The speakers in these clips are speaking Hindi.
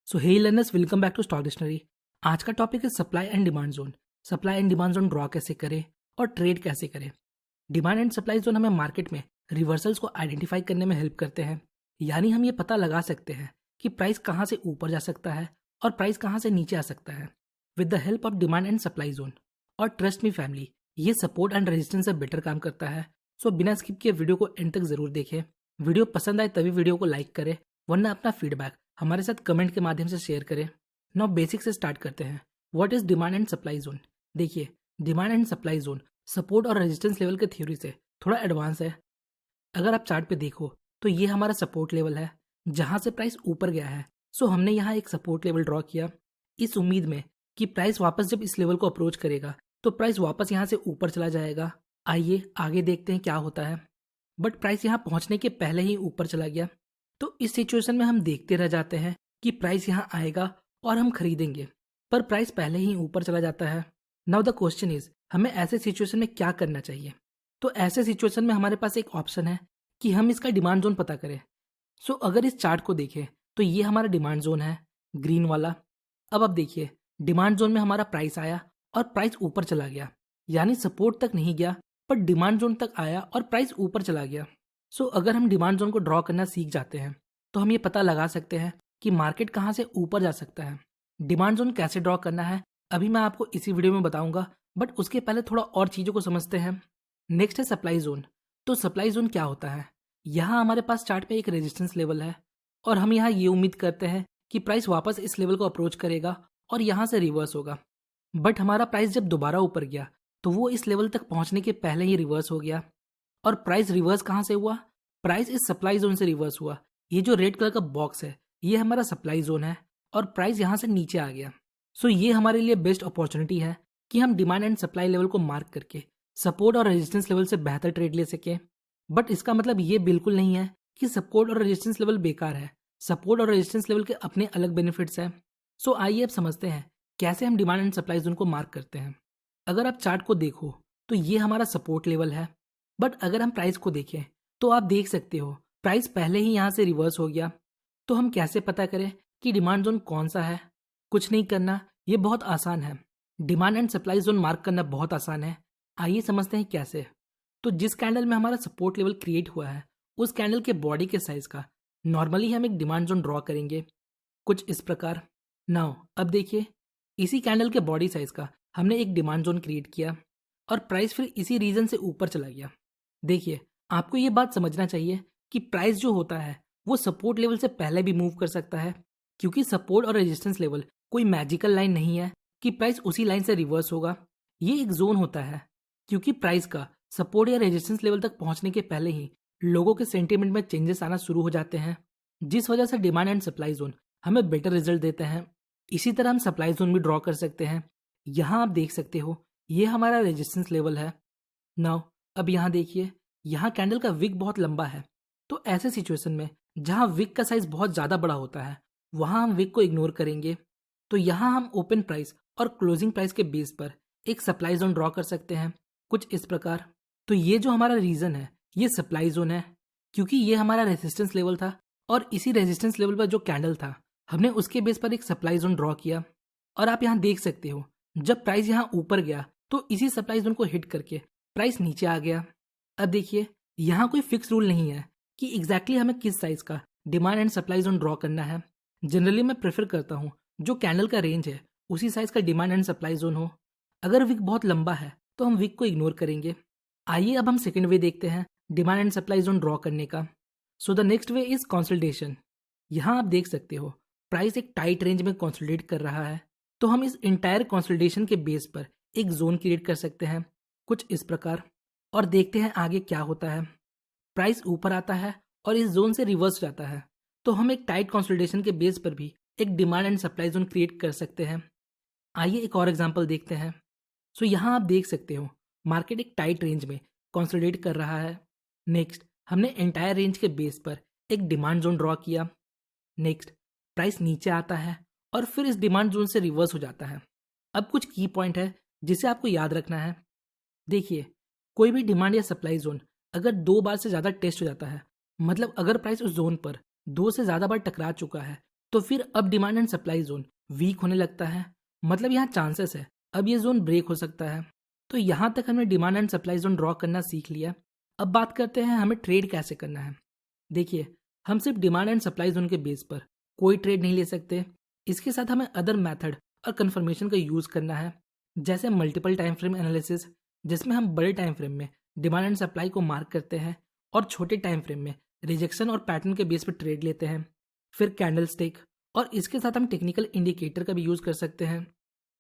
So hey learners, welcome back to Stock Dictionary. आज का टॉपिक है supply and demand zone. Supply and demand zone draw कैसे करें और ट्रेड कैसे करें। डिमांड एंड सप्लाई जोन हमें मार्केट में रिवर्सल्स को आइडेंटिफाई करने में हेल्प करते हैं। यानी हम ये पता लगा सकते हैं कि प्राइस कहाँ से ऊपर जा सकता है और प्राइस कहाँ से नीचे आ सकता है with the help of demand and supply zone. और ट्रस्ट मी फैमिली, ये सपोर्ट एंड रेजिस्टेंस से बेटर काम करता है। सो बिना स्किप किए वीडियो को एंड तक जरूर देखें। वीडियो पसंद आए तभी वीडियो को लाइक करें, वरना अपना फीडबैक हमारे साथ कमेंट के माध्यम से शेयर करें। नाउ बेसिक से स्टार्ट करते हैं। What is demand and supply zone. देखिए, demand and supply zone support और रेजिस्टेंस लेवल के थ्योरी से थोड़ा एडवांस है। अगर आप चार्ट पे देखो तो ये हमारा सपोर्ट लेवल है जहां से प्राइस ऊपर गया है। सो हमने यहाँ एक सपोर्ट लेवल ड्रॉ किया इस उम्मीद में कि प्राइस वापस जब इस लेवल को अप्रोच करेगा तो प्राइस वापस यहाँ से ऊपर चला जाएगा। आइए आगे देखते हैं क्या होता है। बट प्राइस यहाँ पहुंचने के पहले ही ऊपर चला गया। तो इस सिचुएशन में हम देखते रह जाते हैं कि प्राइस यहाँ आएगा और हम खरीदेंगे, पर प्राइस पहले ही ऊपर चला जाता है। नाउ द क्वेश्चन इज, हमें ऐसे सिचुएशन में क्या करना चाहिए। तो ऐसे सिचुएशन में हमारे पास एक ऑप्शन है कि हम इसका डिमांड जोन पता करें। सो अगर इस चार्ट को देखें तो ये हमारा डिमांड जोन है, ग्रीन वाला। अब देखिए, डिमांड जोन में हमारा प्राइस आया और प्राइस ऊपर चला गया, यानी सपोर्ट तक नहीं गया पर डिमांड जोन तक आया और प्राइस ऊपर चला गया। सो अगर हम डिमांड जोन को ड्रॉ करना सीख जाते हैं तो हम ये पता लगा सकते हैं कि मार्केट कहाँ से ऊपर जा सकता है। डिमांड जोन कैसे ड्रॉ करना है अभी मैं आपको इसी वीडियो में बताऊंगा, बट उसके पहले थोड़ा और चीज़ों को समझते हैं। नेक्स्ट है सप्लाई जोन। तो सप्लाई जोन क्या होता है। यहाँ हमारे पास चार्ट पे एक रेजिस्टेंस लेवल है और हम यहाँ ये उम्मीद करते हैं कि प्राइस वापस इस लेवल को अप्रोच करेगा और यहाँ से रिवर्स होगा। बट हमारा प्राइस जब दोबारा ऊपर गया तो वो इस लेवल तक पहुँचने के पहले ही रिवर्स हो गया। और प्राइस रिवर्स कहाँ से हुआ। प्राइस इस सप्लाई जोन से रिवर्स हुआ। ये जो रेड कलर का बॉक्स है ये हमारा सप्लाई जोन है और प्राइस यहाँ से नीचे आ गया। सो ये हमारे लिए बेस्ट अपॉर्चुनिटी है कि हम डिमांड एंड सप्लाई लेवल को मार्क करके सपोर्ट और रेजिस्टेंस लेवल से बेहतर ट्रेड ले सकें। बट इसका मतलब ये बिल्कुल नहीं है कि सपोर्ट और रेजिस्टेंस लेवल बेकार है। सपोर्ट और रेजिस्टेंस लेवल के अपने अलग बेनिफिट्स हैं। सो आइए अब समझते हैं कैसे हम डिमांड एंड सप्लाई जोन को मार्क करते हैं। अगर आप चार्ट को देखो तो ये हमारा सपोर्ट लेवल है, बट अगर हम प्राइस को देखें तो आप देख सकते हो प्राइस पहले ही यहाँ से रिवर्स हो गया। तो हम कैसे पता करें कि डिमांड जोन कौन सा है। कुछ नहीं करना, ये बहुत आसान है। Demand and supply zone mark करना बहुत आसान है। आइए समझते हैं कैसे। तो जिस कैंडल में हमारा सपोर्ट लेवल क्रिएट हुआ है उस कैंडल के बॉडी के साइज का नॉर्मली हम एक डिमांड जोन ड्रॉ करेंगे, कुछ इस प्रकार। नाउ अब देखिए, इसी कैंडल के बॉडी साइज का हमने एक डिमांड जोन क्रिएट किया और प्राइस फिर इसी रीजन से ऊपर चला गया। देखिए, आपको ये बात समझना चाहिए कि प्राइस जो होता है वो सपोर्ट लेवल से पहले भी मूव कर सकता है, क्योंकि सपोर्ट और रेजिस्टेंस लेवल कोई मैजिकल लाइन नहीं है कि प्राइस उसी लाइन से रिवर्स होगा। ये एक जोन होता है, क्योंकि प्राइस का सपोर्ट या रेजिस्टेंस लेवल तक पहुंचने के पहले ही लोगों के सेंटीमेंट में चेंजेस आना शुरू हो जाते हैं, जिस वजह से डिमांड एंड सप्लाई जोन हमें बेटर रिजल्ट देते हैं। इसी तरह हम सप्लाई जोन भी ड्रॉ कर सकते हैं। यहाँ आप देख सकते हो ये हमारा रेजिस्टेंस लेवल है। नाउ अब यहाँ देखिए, यहाँ कैंडल का विक बहुत लंबा है। तो ऐसे सिचुएशन में जहाँ विक का साइज बहुत ज़्यादा बड़ा होता है वहाँ हम विक को इग्नोर करेंगे। तो यहाँ हम ओपन प्राइस और क्लोजिंग प्राइस के बेस पर एक सप्लाई जोन ड्रॉ कर सकते हैं, कुछ इस प्रकार। तो ये जो हमारा रीजन है ये सप्लाई जोन है, क्योंकि ये हमारा रेजिस्टेंस लेवल था और इसी रेजिस्टेंस लेवल पर जो कैंडल था हमने उसके बेस पर एक सप्लाई जोन ड्रॉ किया। और आप यहाँ देख सकते हो जब प्राइस यहाँ ऊपर गया तो इसी सप्लाई जोन को हिट करके प्राइस नीचे आ गया। अब देखिए, यहाँ कोई फिक्स रूल नहीं है कि एग्जैक्टली हमें किस साइज का demand and supply zone draw करना है। जनरली मैं प्रेफर करता हूँ जो कैंडल का रेंज है उसी साइज का डिमांड एंड सप्लाई जोन हो। अगर विक बहुत लंबा है तो हम विक को इग्नोर करेंगे। आइए अब हम सेकेंड वे देखते हैं demand and supply zone draw करने का। So the next way is consolidation. यहाँ आप देख सकते हो प्राइस एक टाइट रेंज में कंसोलिडेट कर रहा है, तो हम इस इंटायर कंसोलिडेशन के बेस पर एक जोन क्रिएट कर सकते हैं, कुछ इस प्रकार। और देखते हैं आगे क्या होता है। प्राइस ऊपर आता है और इस जोन से रिवर्स जाता है, तो हम एक टाइट कंसोलिडेशन के बेस पर भी एक demand and supply zone create कर सकते हैं। आइए एक और एग्जांपल देखते हैं। सो यहाँ आप देख सकते हो मार्केट एक टाइट रेंज में कंसोलिडेट कर रहा है। नेक्स्ट हमने एंटायर रेंज के बेस पर एक डिमांड जोन ड्रॉ किया। नेक्स्ट प्राइस नीचे आता है और फिर इस डिमांड जोन से रिवर्स हो जाता है। अब कुछ की पॉइंट है जिसे आपको याद रखना है। देखिए, कोई भी डिमांड या सप्लाई जोन अगर 2 बार से ज़्यादा टेस्ट हो जाता है, मतलब अगर प्राइस उस जोन पर 2 से ज़्यादा बार टकरा चुका है, तो फिर अब demand and supply zone weak होने लगता है, मतलब यहाँ चांसेस है अब ये जोन ब्रेक हो सकता है। तो यहाँ तक हमने demand and supply zone draw करना सीख लिया। अब बात करते हैं हमें ट्रेड कैसे करना है। देखिए, हम सिर्फ डिमांड एंड सप्लाई जोन के बेस पर कोई ट्रेड नहीं ले सकते। इसके साथ हमें अदर मेथड और कंफर्मेशन का यूज़ करना है, जैसे मल्टीपल टाइम फ्रेम एनालिसिस, जिसमें हम बड़े टाइम फ्रेम में डिमांड एंड सप्लाई को मार्क करते हैं और छोटे टाइम फ्रेम में रिजेक्शन और पैटर्न के बेस पर ट्रेड लेते हैं। फिर कैंडल स्टिक, और इसके साथ हम टेक्निकल इंडिकेटर का भी यूज़ कर सकते हैं।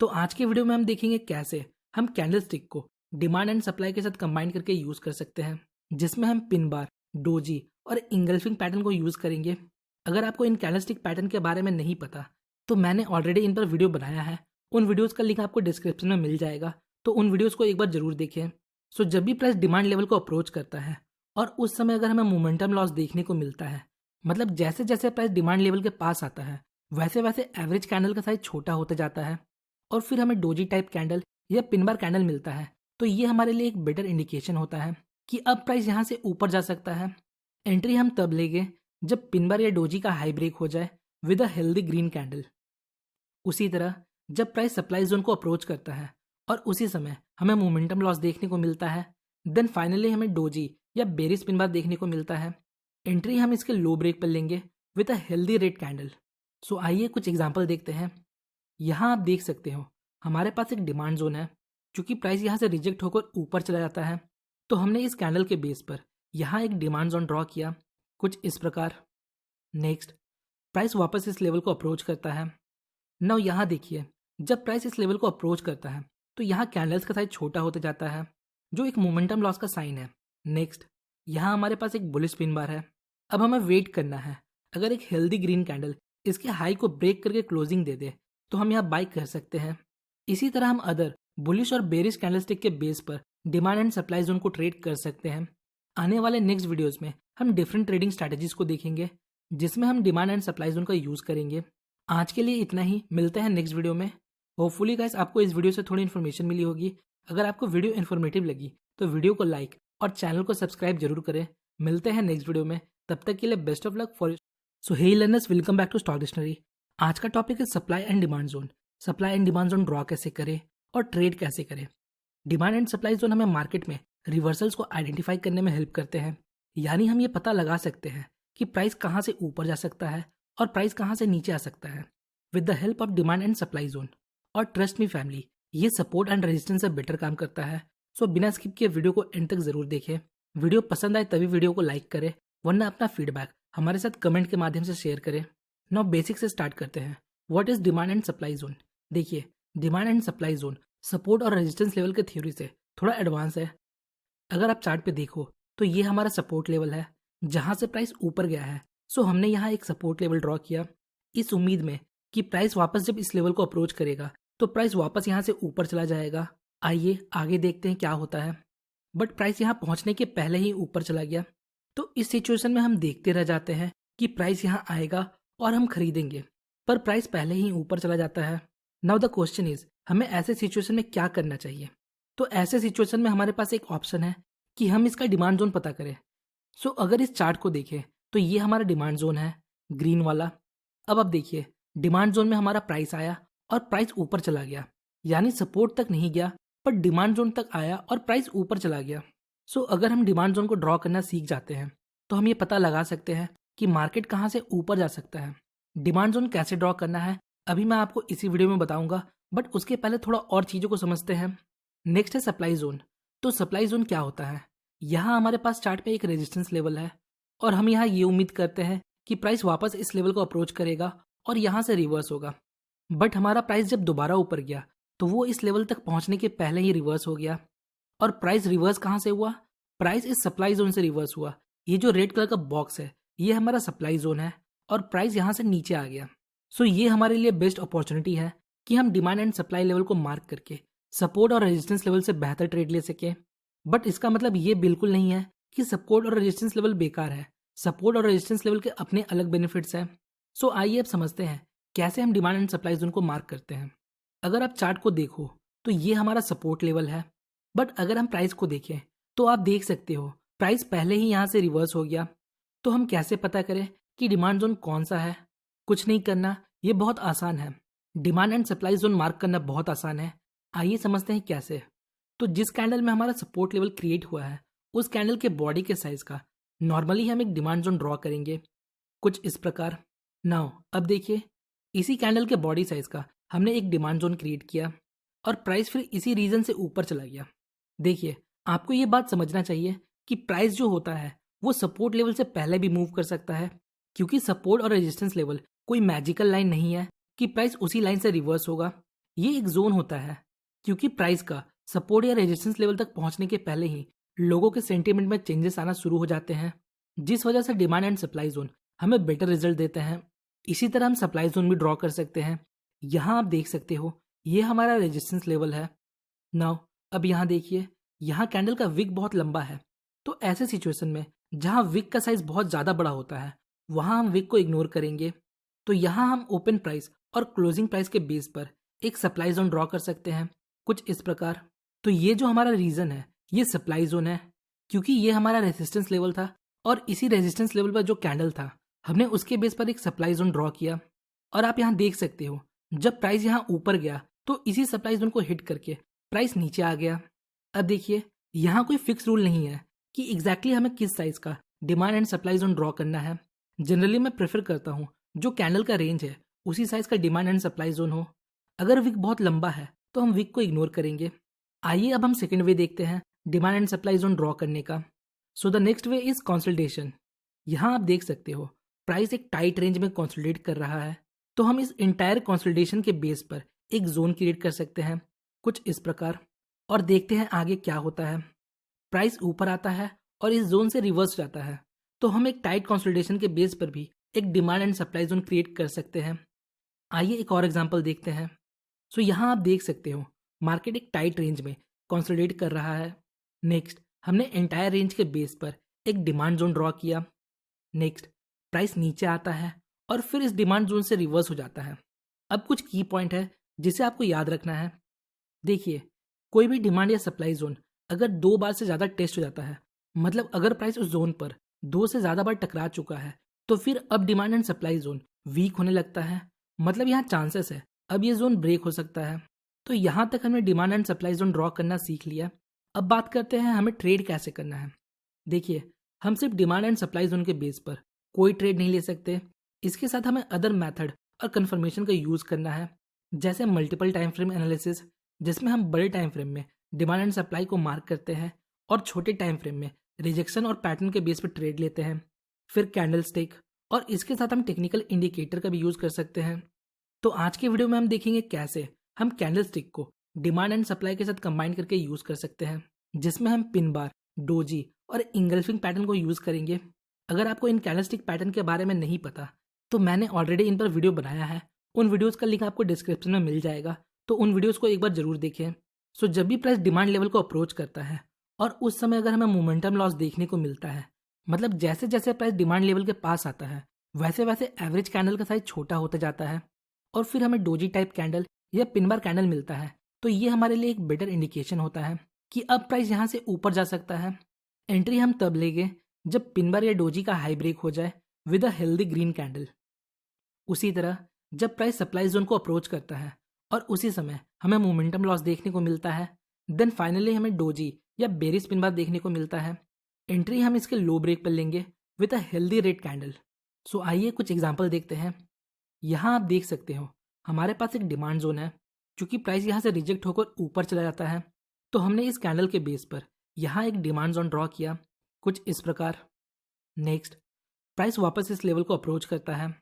तो आज के वीडियो में हम देखेंगे कैसे हम कैंडल स्टिक को डिमांड एंड सप्लाई के साथ कंबाइन करके यूज़ कर सकते हैं, जिसमें हम पिन बार, डोजी और इंगल्फिंग पैटर्न को यूज़ करेंगे। अगर आपको इन कैंडल स्टिक पैटर्न के बारे में नहीं पता तो मैंने ऑलरेडी इन पर वीडियो बनाया है, उन वीडियोस का लिंक आपको डिस्क्रिप्शन में मिल जाएगा, तो उन वीडियोस को एक बार जरूर देखें। सो जब भी प्राइस डिमांड लेवल को अप्रोच करता है और उस समय अगर हमें मोमेंटम लॉस देखने को मिलता है, मतलब जैसे जैसे प्राइस डिमांड लेवल के पास आता है वैसे वैसे एवरेज कैंडल का साइज छोटा होता जाता है और फिर हमें डोजी टाइप कैंडल या पिन बार कैंडल मिलता है, तो ये हमारे लिए एक बेटर इंडिकेशन होता है कि अब प्राइस यहाँ से ऊपर जा सकता है। एंट्री हम तब लेंगे जब पिन बार या डोजी का हाई ब्रेक हो जाए with a healthy green candle. उसी तरह जब प्राइस सप्लाई जोन को अप्रोच करता है और उसी समय हमें मोमेंटम लॉस देखने को मिलता है, देन फाइनली हमें डोजी या बेरिश पिन बार देखने को मिलता है। एंट्री हम इसके लो ब्रेक पर लेंगे with a healthy red candle. So आइए कुछ एग्जांपल देखते हैं। यहाँ आप देख सकते हो हमारे पास एक डिमांड जोन है। चूंकि प्राइस यहाँ से रिजेक्ट होकर ऊपर चला जाता है, तो हमने इस कैंडल के बेस पर यहाँ एक डिमांड जोन ड्रॉ किया कुछ इस प्रकार। नेक्स्ट, प्राइस वापस इस लेवल को अप्रोच करता है। नाउ यहाँ देखिए, जब प्राइस इस लेवल को अप्रोच करता है तो यहाँ कैंडल्स का साइज छोटा होता जाता है, जो एक मोमेंटम लॉस का साइन है। नेक्स्ट, यहाँ हमारे पास एक बुलिश पिन बार है। अब हमें वेट करना है, अगर एक हेल्दी ग्रीन कैंडल इसके हाई को ब्रेक करके क्लोजिंग दे दे तो हम यहाँ बाई कर सकते हैं। इसी तरह हम अदर बुलिश और बेरिश कैंडलस्टिक के बेस पर डिमांड एंड सप्लाई जोन को ट्रेड कर सकते हैं। आने वाले नेक्स्ट वीडियोस में हम डिफरेंट ट्रेडिंग स्ट्रैटेजीज को देखेंगे, जिसमें हम डिमांड एंड सप्लाई जोन का यूज़ करेंगे। आज के लिए इतना ही, मिलते हैं नेक्स्ट वीडियो में। होपफुली गाइस आपको इस वीडियो से थोड़ी इन्फॉर्मेशन मिली होगी। अगर आपको वीडियो इन्फॉर्मेटिव लगी तो वीडियो को लाइक और चैनल को सब्सक्राइब जरूर करें। मिलते हैं नेक्स्ट वीडियो में, तब तक के लिए best of luck for. So hey learners, welcome back to Stock Dictionary. आज का टॉपिक है supply and demand zone. Supply and demand zone draw कैसे करें और ट्रेड कैसे करें। डिमांड एंड सप्लाई जोन हमें मार्केट में रिवर्सल्स को आइडेंटिफाई करने में हेल्प करते हैं, यानी हम ये पता लगा सकते हैं कि प्राइस कहाँ से ऊपर जा सकता है और प्राइस कहाँ से नीचे आ सकता है with the help of demand and supply zone. और ट्रस्ट मी फैमिली, ये सपोर्ट एंड रेजिस्टेंस से बेटर काम करता है। सो बिना स्किप किए वीडियो को एंड तक जरूर देखें। वीडियो पसंद आए तभी वीडियो को लाइक करें, वरना अपना फीडबैक हमारे साथ कमेंट के माध्यम से शेयर करें। नाउ बेसिक से स्टार्ट करते हैं। What is demand and supply zone. देखिए, demand and supply zone support और रेजिस्टेंस लेवल के थ्योरी से थोड़ा एडवांस है। अगर आप चार्ट पे देखो तो ये हमारा सपोर्ट लेवल है, जहां से प्राइस ऊपर गया है। सो हमने यहाँ एक सपोर्ट लेवल ड्रॉ किया, इस उम्मीद में कि प्राइस वापस जब इस लेवल को अप्रोच करेगा तो प्राइस वापस यहाँ से ऊपर चला जाएगा। आइए आगे देखते हैं क्या होता है। बट प्राइस यहाँ पहुँचने के पहले ही ऊपर चला गया, तो इस सिचुएशन में हम देखते रह जाते हैं कि प्राइस यहाँ आएगा और हम खरीदेंगे, पर प्राइस पहले ही ऊपर चला जाता है। नाउ द क्वेश्चन इज, हमें ऐसे सिचुएशन में क्या करना चाहिए। तो ऐसे सिचुएशन में हमारे पास एक ऑप्शन है कि हम इसका डिमांड जोन पता करें। सो अगर इस चार्ट को देखें तो ये हमारा डिमांड जोन है, ग्रीन वाला। अब देखिए, डिमांड जोन में हमारा प्राइस आया और प्राइस ऊपर चला गया, यानी सपोर्ट तक नहीं गया पर डिमांड जोन तक आया और प्राइस ऊपर चला गया। सो अगर हम डिमांड जोन को ड्रॉ करना सीख जाते हैं तो हम ये पता लगा सकते हैं कि मार्केट कहाँ से ऊपर जा सकता है। डिमांड जोन कैसे ड्रॉ करना है अभी मैं आपको इसी वीडियो में बताऊंगा, बट उसके पहले थोड़ा और चीज़ों को समझते हैं। नेक्स्ट है सप्लाई जोन। तो सप्लाई जोन क्या होता है। यहाँ हमारे पास चार्ट पे एक रेजिस्टेंस लेवल है और हम यहाँ ये उम्मीद करते हैं कि प्राइस वापस इस लेवल को अप्रोच करेगा और यहाँ से रिवर्स होगा। बट हमारा प्राइस जब दोबारा ऊपर गया तो वो इस लेवल तक पहुँचने के पहले ही रिवर्स हो गया। और प्राइस रिवर्स कहाँ से हुआ, प्राइस इस सप्लाई जोन से रिवर्स हुआ। ये जो रेड कलर का बॉक्स है ये हमारा सप्लाई जोन है और प्राइस यहाँ से नीचे आ गया। सो ये हमारे लिए बेस्ट अपॉर्चुनिटी है कि हम डिमांड एंड सप्लाई लेवल को मार्क करके सपोर्ट और रेजिस्टेंस लेवल से बेहतर ट्रेड ले सकें। बट इसका मतलब ये बिल्कुल नहीं है कि सपोर्ट और रेजिस्टेंस लेवल बेकार है। सपोर्ट और रेजिस्टेंस लेवल के अपने अलग बेनिफिट्स हैं। सो आइए अब समझते हैं कैसे हम डिमांड एंड सप्लाई जोन को मार्क करते हैं। अगर आप चार्ट को देखो तो ये हमारा सपोर्ट लेवल है, बट अगर हम प्राइस को देखें तो आप देख सकते हो प्राइस पहले ही यहाँ से रिवर्स हो गया। तो हम कैसे पता करें कि डिमांड जोन कौन सा है। कुछ नहीं करना, ये बहुत आसान है। Demand and supply zone mark करना बहुत आसान है। आइए समझते हैं कैसे। तो जिस कैंडल में हमारा सपोर्ट लेवल क्रिएट हुआ है, उस कैंडल के बॉडी के साइज का नॉर्मली हम एक डिमांड जोन ड्रॉ करेंगे, कुछ इस प्रकार। नाउ अब देखिए, इसी कैंडल के बॉडी साइज का हमने एक डिमांड जोन क्रिएट किया और प्राइस फिर इसी रीजन से ऊपर चला गया। देखिए, आपको ये बात समझना चाहिए कि प्राइस जो होता है वो सपोर्ट लेवल से पहले भी मूव कर सकता है, क्योंकि सपोर्ट और रेजिस्टेंस लेवल कोई मैजिकल लाइन नहीं है कि प्राइस उसी लाइन से रिवर्स होगा। ये एक जोन होता है, क्योंकि प्राइस का सपोर्ट या रेजिस्टेंस लेवल तक पहुंचने के पहले ही लोगों के सेंटीमेंट में चेंजेस आना शुरू हो जाते हैं, जिस वजह से डिमांड एंड सप्लाई जोन हमें बेटर रिजल्ट देते हैं। इसी तरह हम सप्लाई जोन भी ड्रॉ कर सकते हैं। यहाँ आप देख सकते हो, ये हमारा रेजिस्टेंस लेवल है। नाउ अब यहाँ देखिए, यहाँ कैंडल का विक बहुत लंबा है, तो ऐसे सिचुएशन में जहाँ विक का साइज बहुत ज़्यादा बड़ा होता है, वहाँ हम विक को इग्नोर करेंगे। तो यहाँ हम ओपन प्राइस और क्लोजिंग प्राइस के बेस पर एक सप्लाई जोन ड्रॉ कर सकते हैं, कुछ इस प्रकार। तो ये जो हमारा रीजन है, ये सप्लाई जोन है, क्योंकि ये हमारा रेजिस्टेंस लेवल था और इसी रेजिस्टेंस लेवल पर जो कैंडल था, हमने उसके बेस पर एक सप्लाई जोन ड्रॉ किया। और आप यहाँ देख सकते हो, जब प्राइस यहाँ ऊपर गया तो इसी सप्लाई जोन को हिट करके प्राइस नीचे आ गया। अब देखिए, यहाँ कोई फिक्स रूल नहीं है कि एग्जैक्टली हमें किस साइज का demand and supply zone draw करना है। जनरली मैं प्रेफर करता हूँ जो कैंडल का रेंज है उसी साइज का डिमांड एंड सप्लाई जोन हो। अगर विक बहुत लंबा है तो हम विक को इग्नोर करेंगे। आइए अब हम सेकेंड वे देखते हैं demand and supply zone draw करने का। So the next way is consolidation. यहाँ आप देख सकते हो, प्राइस एक टाइट रेंज में कंसोलिडेट कर रहा है, तो हम इस इंटायर कंसोलिडेशन के बेस पर एक जोन क्रिएट कर सकते हैं, कुछ इस प्रकार। और देखते हैं आगे क्या होता है। प्राइस ऊपर आता है और इस जोन से रिवर्स जाता है, तो हम एक टाइट कंसोलिडेशन के बेस पर भी एक demand and supply zone create कर सकते हैं। आइए एक और एग्जांपल देखते हैं। सो यहाँ आप देख सकते हो, मार्केट एक टाइट रेंज में कंसोलिडेट कर रहा है। नेक्स्ट हमने एंटायर रेंज के बेस पर एक डिमांड जोन ड्रॉ किया। नेक्स्ट प्राइस नीचे आता है और फिर इस डिमांड जोन से रिवर्स हो जाता है। अब कुछ की पॉइंट है जिसे आपको याद रखना है। देखिए, कोई भी डिमांड या सप्लाई जोन अगर 2 बार से ज़्यादा टेस्ट हो जाता है, मतलब अगर प्राइस उस जोन पर 2 से ज़्यादा बार टकरा चुका है, तो फिर अब demand and supply zone weak होने लगता है। मतलब यहाँ चांसेस है अब ये जोन ब्रेक हो सकता है। तो यहाँ तक हमने demand and supply zone draw करना सीख लिया। अब बात करते हैं हमें ट्रेड कैसे करना है। देखिए, हम सिर्फ डिमांड एंड सप्लाई जोन के बेस पर कोई ट्रेड नहीं ले सकते। इसके साथ हमें अदर मेथड और कंफर्मेशन का यूज़ करना है, जैसे मल्टीपल टाइम फ्रेम एनालिसिस, जिसमें हम बड़े टाइम फ्रेम में डिमांड एंड सप्लाई को मार्क करते हैं और छोटे टाइम फ्रेम में रिजेक्शन और पैटर्न के बेस पर ट्रेड लेते हैं। फिर कैंडल स्टिक, और इसके साथ हम टेक्निकल इंडिकेटर का भी यूज़ कर सकते हैं। तो आज के वीडियो में हम देखेंगे कैसे हम कैंडल स्टिक को डिमांड एंड सप्लाई के साथ कंबाइन करके यूज़ कर सकते हैं, जिसमें हम पिन बार, डोजी और इंगल्फिंग पैटर्न को यूज़ करेंगे। अगर आपको इन कैंडल स्टिक पैटर्न के बारे में नहीं पता, तो मैंने ऑलरेडी इन पर वीडियो बनाया है। उन वीडियोज़ का लिंक आपको डिस्क्रिप्शन में मिल जाएगा, तो उन वीडियोज़ को एक बार जरूर देखें। सो जब भी प्राइस डिमांड लेवल को अप्रोच करता है और उस समय अगर हमें मोमेंटम लॉस देखने को मिलता है, मतलब जैसे जैसे प्राइस डिमांड लेवल के पास आता है, वैसे वैसे एवरेज कैंडल का साइज छोटा होता जाता है और फिर हमें डोजी टाइप कैंडल या पिन बार कैंडल मिलता है, तो ये हमारे लिए एक बेटर इंडिकेशन होता है कि अब प्राइस यहाँ से ऊपर जा सकता है। एंट्री हम तब लेंगे जब पिन बार या डोजी का हाई ब्रेक हो जाए with a healthy green candle. उसी तरह जब प्राइस सप्लाई जोन को अप्रोच करता है और उसी समय हमें मोमेंटम लॉस देखने को मिलता है, देन फाइनली हमें डोजी या बेरिश पिन बार देखने को मिलता है। एंट्री हम इसके लो ब्रेक पर लेंगे with a healthy red candle. So आइए कुछ एग्जांपल देखते हैं। यहाँ आप देख सकते हो, हमारे पास एक डिमांड जोन है। चूंकि प्राइस यहाँ से रिजेक्ट होकर ऊपर चला जाता है, तो हमने इस कैंडल के बेस पर यहाँ एक डिमांड जोन ड्रॉ किया, कुछ इस प्रकार। नेक्स्ट प्राइस वापस इस लेवल को अप्रोच करता है।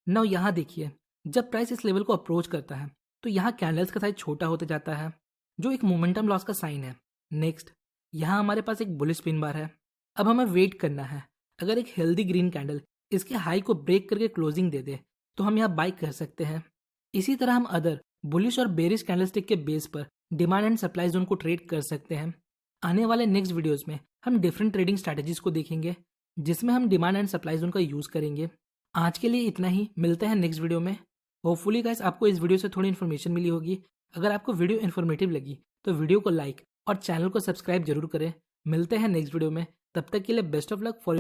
नाउ यहाँ देखिए, जब प्राइस इस लेवल को अप्रोच करता है तो यहाँ कैंडल्स का साइज छोटा होता जाता है, जो एक मोमेंटम लॉस का साइन है। नेक्स्ट यहाँ हमारे पास एक बुलिश पिन बार है। अब हमें वेट करना है, अगर एक हेल्दी ग्रीन कैंडल इसके हाई को ब्रेक करके क्लोजिंग दे दे तो हम यहाँ बाई कर सकते हैं। इसी तरह हम अदर बुलिश और बेरिश कैंडलस्टिक के बेस पर डिमांड एंड सप्लाई जोन को ट्रेड कर सकते हैं। आने वाले नेक्स्ट वीडियोस में हम डिफरेंट ट्रेडिंग स्ट्रैटेजीज को देखेंगे, जिसमें हम डिमांड एंड सप्लाई जोन का यूज़ करेंगे। आज के लिए इतना ही, मिलते हैं नेक्स्ट वीडियो में। होपफुली गाइस आपको इस वीडियो से थोड़ी इन्फॉर्मेशन मिली होगी। अगर आपको वीडियो इन्फॉर्मेटिव लगी तो वीडियो को लाइक और चैनल को सब्सक्राइब जरूर करें। मिलते हैं नेक्स्ट वीडियो में, तब तक के लिए बेस्ट ऑफ लक फॉर